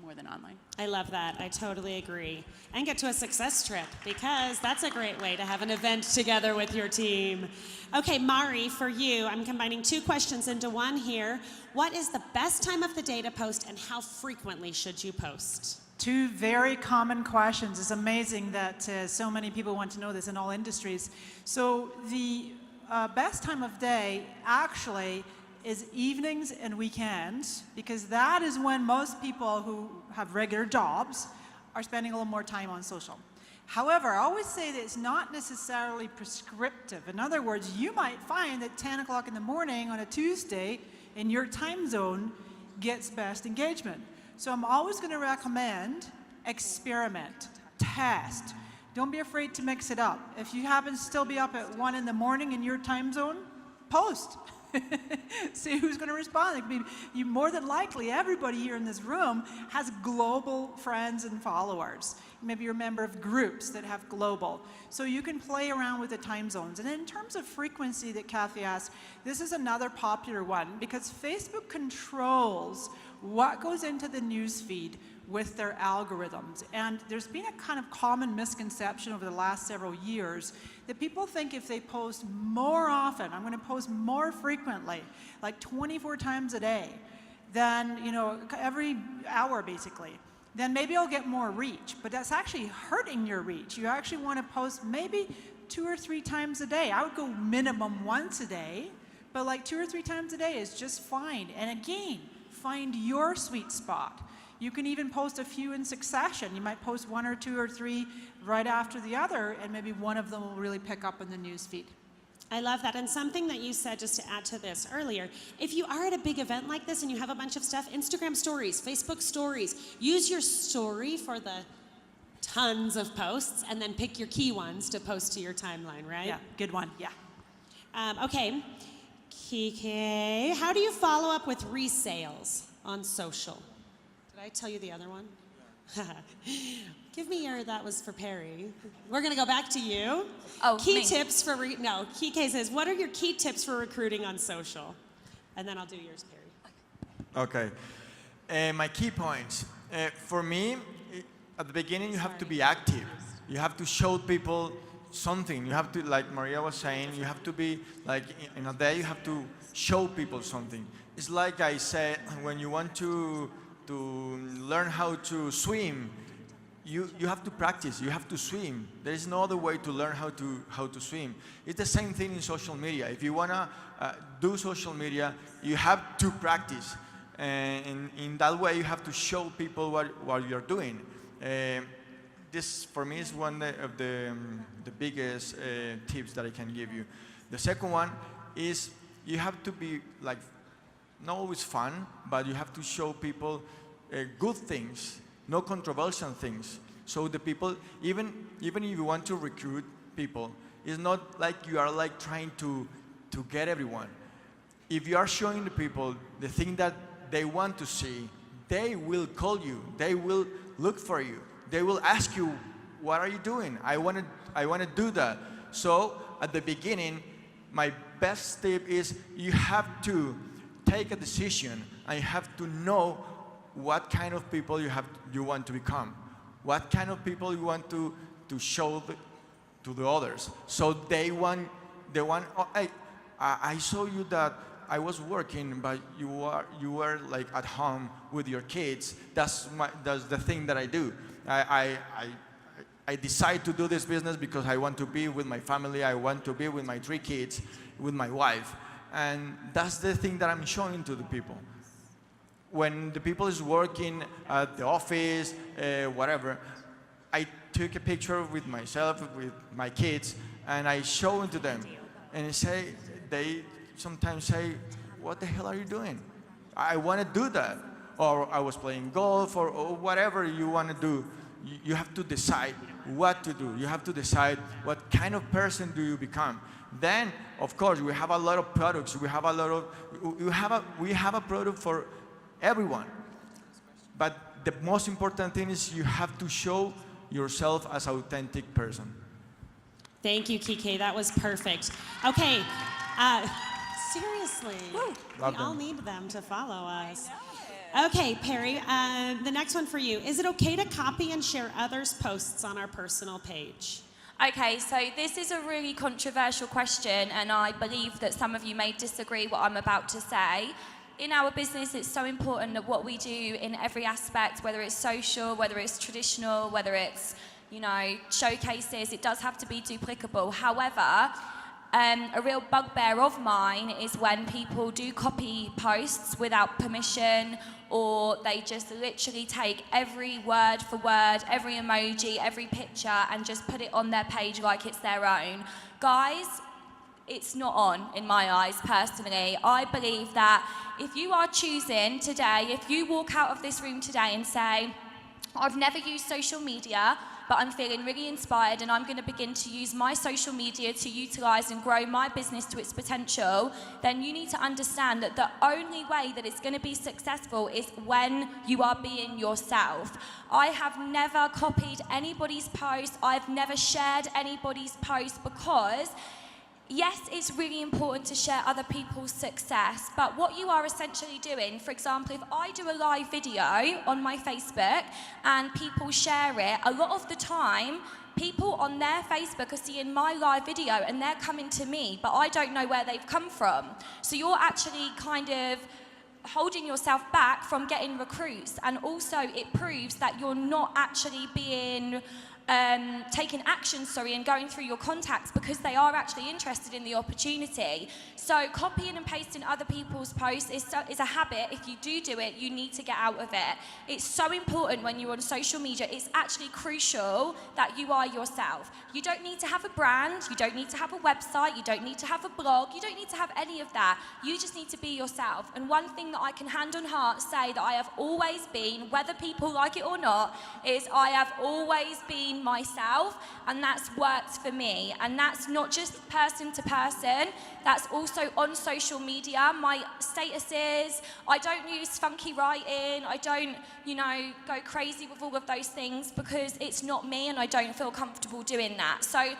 more than online. I love that. I totally agree. And get to a success trip, because that's a great way to have an event together with your team. Okay, Mari, for you, I'm combining two questions into one here. What is the best time of the day to post, and how frequently should you post? Two very common questions. It's amazing that so many people want to know this in all industries. So the best time of day actually is evenings and weekends, because that is when most people who have regular jobs are spending a little more time on social. However, I always say that it's not necessarily prescriptive. In other words, you might find that 10 o'clock in the morning on a Tuesday in your time zone gets best engagement. So I'm always going to recommend experiment, test. Don't be afraid to mix it up. If you happen to still be up at 1 in the morning in your time zone, post. See who's going to respond. More than likely, everybody here in this room has global friends and followers. Maybe you're a member of groups that have global. So you can play around with the time zones. And in terms of frequency that Kathy asked, this is another popular one, because Facebook controls what goes into the news feed with their algorithms. And there's been a kind of common misconception over the last several years that people think if they post more often, I'm going to post more frequently, like 24 times a day, then, every hour basically, then maybe I'll get more reach. But that's actually hurting your reach. You actually want to post maybe 2 or 3 times a day. I would go minimum once a day, but like 2 or 3 times a day is just fine. And again, find your sweet spot. You can even post a few in succession. You might post 1 or 2 or 3 right after the other, and maybe one of them will really pick up in the news feed. I love that. And something that you said, just to add to this earlier, if you are at a big event like this and you have a bunch of stuff, Instagram stories, Facebook stories, use your story for the tons of posts, and then pick your key ones to post to your timeline, right? Yeah, good one, yeah. Okay, Kike, how do you follow up with resales on social? Did I tell you the other one? Give me your, that was for Perry. We're gonna go back to you. Oh, key me. tips for, Kike says, what are your key tips for recruiting on social? And then I'll do yours, Perry. Okay. My key points. For me, at the beginning, you have to be active. You have to show people something. You have to, like Maria was saying, you have to be, like, in a day, you have to show people something. it's like I said, when you want to learn how to swim, you have to practice, you have to swim. There is no other way to learn how to swim. It's the same thing in social media. If you want to do social media, you have to practice. And in that way, you have to show people what you're doing. This, for me, is one of the biggest tips that I can give you. The second one is you have to be like, not always fun, but you have to show people good things, no controversial things. So the people, even if you want to recruit people, it's not like you are like trying to get everyone. If you are showing the people the thing that they want to see, they will call you, they will look for you, they will ask you, what are you doing? I want to do that. So at the beginning, my best tip is you have to take a decision and you have to know what kind of people you want to become, what kind of people you want to show to the others. So I saw you that I was working, but you were like at home with your kids. That's the thing that I do. I decide to do this business because I want to be with my family. I want to be with my 3 kids, with my wife. And that's the thing that I'm showing to the people. When the people is working at the office, whatever, I took a picture with myself, with my kids, and I show it to them. And they sometimes say, what the hell are you doing? I want to do that. Or I was playing golf, or whatever you want to do. You have to decide what to do. You have to decide what kind of person do you become. Then, of course, we have a lot of products. We have a product for everyone. But the most important thing is you have to show yourself as an authentic person. Thank you, Kike. That was perfect. Okay. Seriously, we all need them to follow us. Okay, Perry, the next one for you. Is it okay to copy and share others' posts on our personal page? Okay, so this is a really controversial question, and I believe that some of you may disagree what I'm about to say. In our business, it's so important that what we do in every aspect, whether it's social, whether it's traditional, whether it's, showcases, it does have to be duplicable. However, a real bugbear of mine is when people do copy posts without permission, or they just literally take every word for word, every emoji, every picture, and just put it on their page like it's their own. Guys, it's not on in my eyes personally. I believe that if you are choosing today, if you walk out of this room today and say, I've never used social media, but I'm feeling really inspired and I'm going to begin to use my social media to utilize and grow my business to its potential, then you need to understand that the only way that it's going to be successful is when you are being yourself. I have never copied anybody's post. I've never shared anybody's post because yes, it's really important to share other people's success, but what you are essentially doing, for example, if I do a live video on my Facebook and people share it, a lot of the time, people on their Facebook are seeing my live video and they're coming to me, but I don't know where they've come from. So you're actually kind of holding yourself back from getting recruits, and also it proves that you're not actually being taking action, and going through your contacts because they are actually interested in the opportunity. So copying and pasting other people's posts is a habit. If you do it, you need to get out of it. It's so important when you're on social media. It's actually crucial that you are yourself. You don't need to have a brand. You don't need to have a website. You don't need to have a blog. You don't need to have any of that. You just need to be yourself. And one thing that I can hand on heart say that I have always been, whether people like it or not, is I have always been myself, and that's worked for me. And that's not just person to person, that's also on social media. My statuses, I don't use funky writing, I don't, go crazy with all of those things because it's not me and I don't feel comfortable doing that. So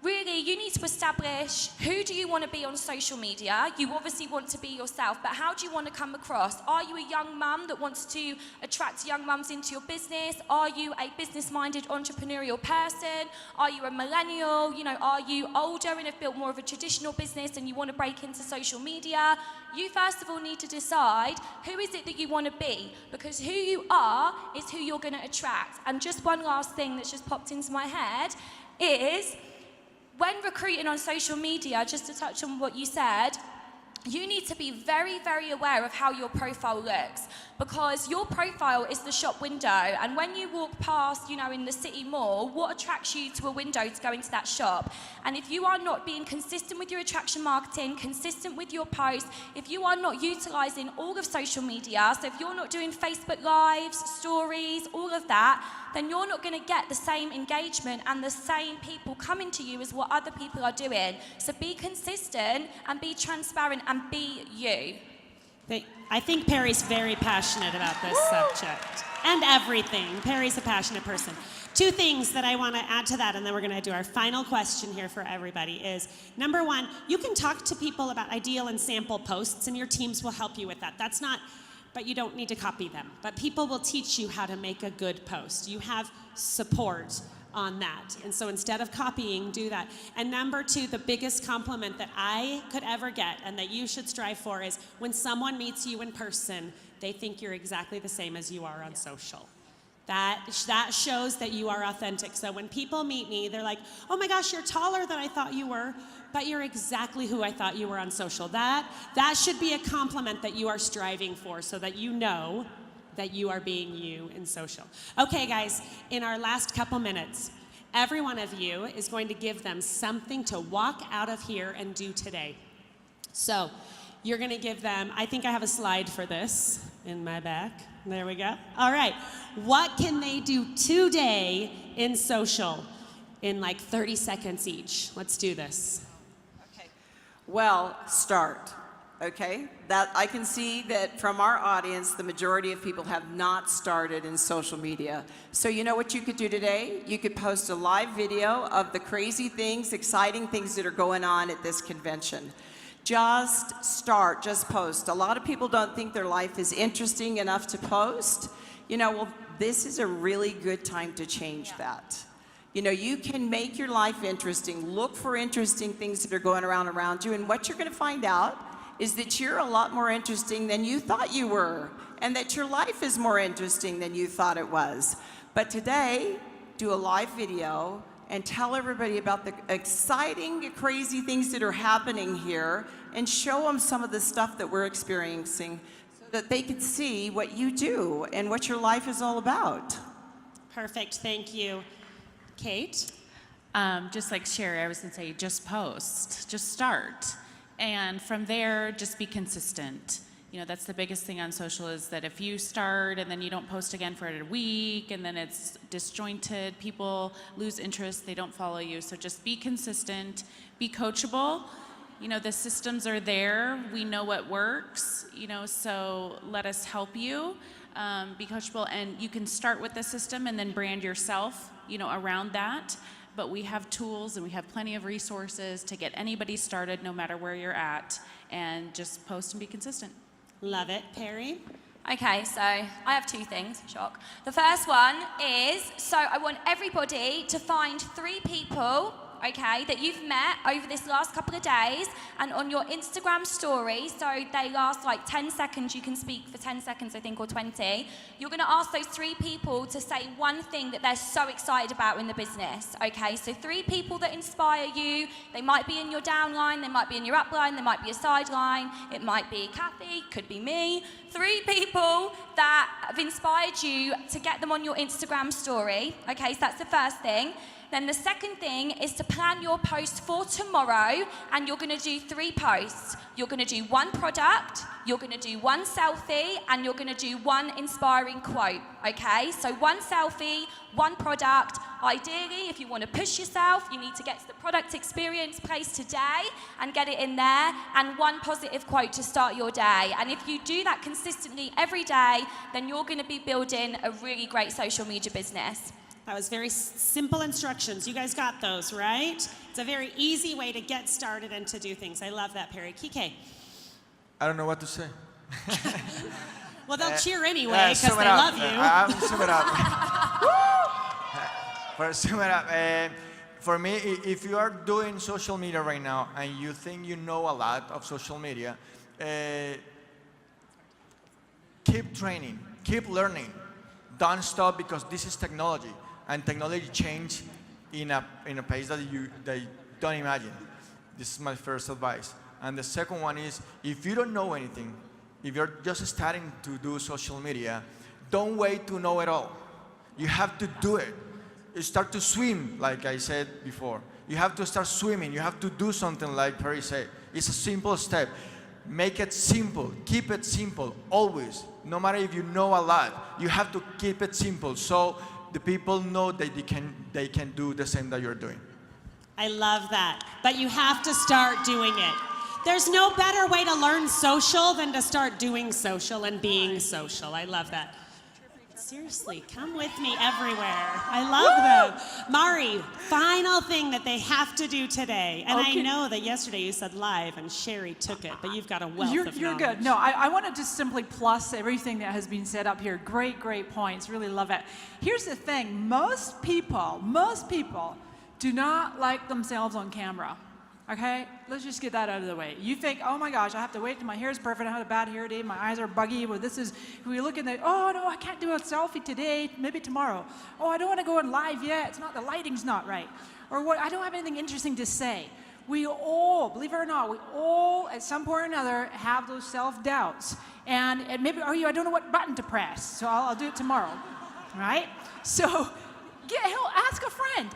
really, you need to establish who do you want to be on social media. You obviously want to be yourself, but how do you want to come across? Are you a young mum that wants to attract young mums into your business? Are you a business-minded entrepreneurial person? Are you a millennial? You know, are you older and have built more of a traditional business and you want to break into social media? You first of all need to decide who is it that you want to be, because who you are is who you're going to attract. And just one last thing that's just popped into my head is, when recruiting on social media, just to touch on what you said, you need to be very, very aware of how your profile looks, because your profile is the shop window. And when you walk past, you know, in the city mall, what attracts you to a window to go into that shop? And if you are not being consistent with your attraction marketing, consistent with your posts, if you are not utilizing all of social media, so if you're not doing Facebook Lives, stories, all of that, then you're not going to get the same engagement and the same people coming to you as what other people are doing. So be consistent and be transparent and be you. I think Perry's very passionate about this subject and everything. Perry's a passionate person. Two things that I want to add to that, and then we're going to do our final question here for everybody is, number one, you can talk to people about ideal and sample posts, and your teams will help you with that. That's not, but you don't need to copy them. But people will teach you how to make a good post. You have support on that. And so instead of copying, do that. And number two, the biggest compliment that I could ever get and that you should strive for is when someone meets you in person, they think you're exactly the same as you are on social. That shows that you are authentic. So when people meet me, they're like, oh my gosh, you're taller than I thought you were, but you're exactly who I thought you were on social. That should be a compliment that you are striving for, so that you know that you are being you in social. Okay, guys, in our last couple minutes, every one of you is going to give them something to walk out of here and do today. So you're going to give them, I think I have a slide for this in my back. There we go. All right. What can they do today in social in like 30 seconds each? Let's do this. Okay. Well, start. Okay? That I can see that from our audience, the majority of people have not started in social media. So you know what you could do today? You could post a live video of the crazy things, exciting things that are going on at this convention. Just start, just post. A lot of people don't think their life is interesting enough to post. You know, well, this is a really good time to change that. You know, you can make your life interesting. Look for interesting things that are going around you, and what you're going to find out is that you're a lot more interesting than you thought you were, and that your life is more interesting than you thought it was. But today, do a live video and tell everybody about the exciting, crazy things that are happening here, and show them some of the stuff that we're experiencing so that they can see what you do and what your life is all about. Perfect. Thank you. Kate? Just like Sherry, I was going to say, just post, just start. And from there, just be consistent. You know, that's the biggest thing on social, is that if you start and then you don't post again for a week and then it's disjointed, people lose interest, they don't follow you. So just be consistent, be coachable. You know, the systems are there. We know what works, you know, so let us help you. Be coachable, and you can start with the system and then brand yourself, you know, around that. But we have tools and we have plenty of resources to get anybody started no matter where you're at, and just post and be consistent. Love it. Perry? Okay, so I have two things, shock. The first one is, so I want everybody to find 3 people, okay, that you've met over this last couple of days, and on your Instagram story, so they last like 10 seconds, you can speak for 10 seconds, I think, or 20. You're gonna ask those 3 people to say one thing that they're so excited about in the business, okay? So 3 people that inspire you. They might be in your downline, they might be in your upline, they might be a sideline, it might be Kathy, could be me. 3 people that have inspired you to get them on your Instagram story, okay? So that's the first thing. Then the second thing is to plan your post for tomorrow, and you're going to do 3 posts. You're going to do 1 product, you're going to do 1 selfie, and you're going to do 1 inspiring quote, okay? So 1 selfie, 1 product. Ideally, if you want to push yourself, you need to get to the product experience place today and get it in there, and 1 positive quote to start your day. And if you do that consistently every day, then you're going to be building a really great social media business. That was very simple instructions. You guys got those, right? It's a very easy way to get started and to do things. I love that, Perry. Kike. I don't know what to say. Well, they'll cheer anyway because they love you. I'm sum it up. Sum it up. For me, if you are doing social media right now and you think you know a lot of social media, keep training, keep learning. Don't stop, because this is technology, and technology change in a pace that you don't imagine. This is my first advice. And the second one is, if you don't know anything, if you're just starting to do social media, don't wait to know it all. You have to do it. You start to swim, like I said before. You have to start swimming. You have to do something like Perry said. It's a simple step. Make it simple. Keep it simple, always. No matter if you know a lot, you have to keep it simple so the people know that they can do the same that you're doing. I love that. But you have to start doing it. There's no better way to learn social than to start doing social and being social. I love that. Seriously, come with me everywhere. I love them. Mari, final thing that they have to do today. And I know that yesterday you said live and Sherry took it, but you've got a wealth of knowledge. You're good. No, I want to just simply plus everything that has been said up here. Great points. Really love it. Here's the thing. Most people do not like themselves on camera. Okay, let's just get that out of the way. You think, oh my gosh, I have to wait till my hair is perfect. I have a bad hair day. My eyes are buggy. Well, this is, we look at the, oh no, I can't do a selfie today. Maybe tomorrow. Oh, I don't want to go on live yet. It's not, the lighting's not right. Or what? I don't have anything interesting to say. We all, believe it or not, we all at some point or another have those self-doubts. And maybe, oh, I don't know what button to press, so I'll do it tomorrow, right? So, get help. Ask a friend.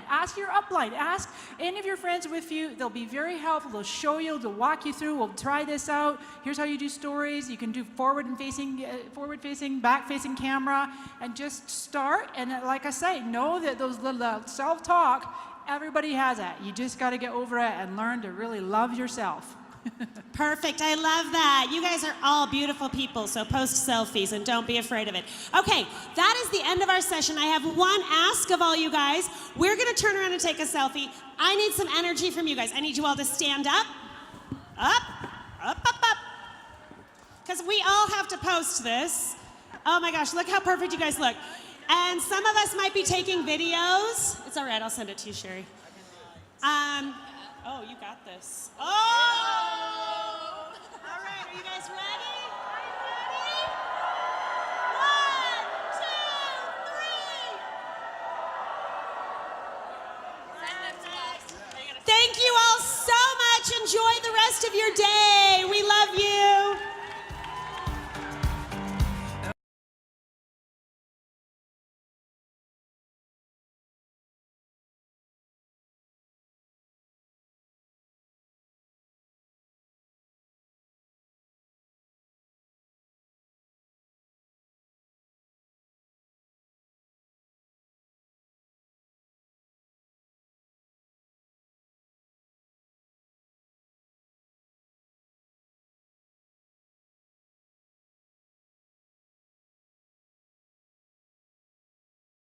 Ask your upline. Ask any of your friends with you. They'll be very helpful. They'll show you. They'll walk you through. We'll try this out. Here's how you do stories. You can do forward-facing, back-facing camera, and just start. And like I say, know that those little self-talk, everybody has that. You just got to get over it and learn to really love yourself. Perfect. I love that. You guys are all beautiful people, so post selfies and don't be afraid of it. Okay, that is the end of our session. I have one ask of all you guys. We're going to turn around and take a selfie. I need some energy from you guys. I need you all to stand up. Up. Because we all have to post this. Oh my gosh, look how perfect you guys look. And some of us might be taking videos. It's all right, I'll send it to you, Sherry. Oh, you got this. Oh! All right, are you guys ready? Are you ready? 1, 2, 3. Thank you all so much. Enjoy the rest of your day.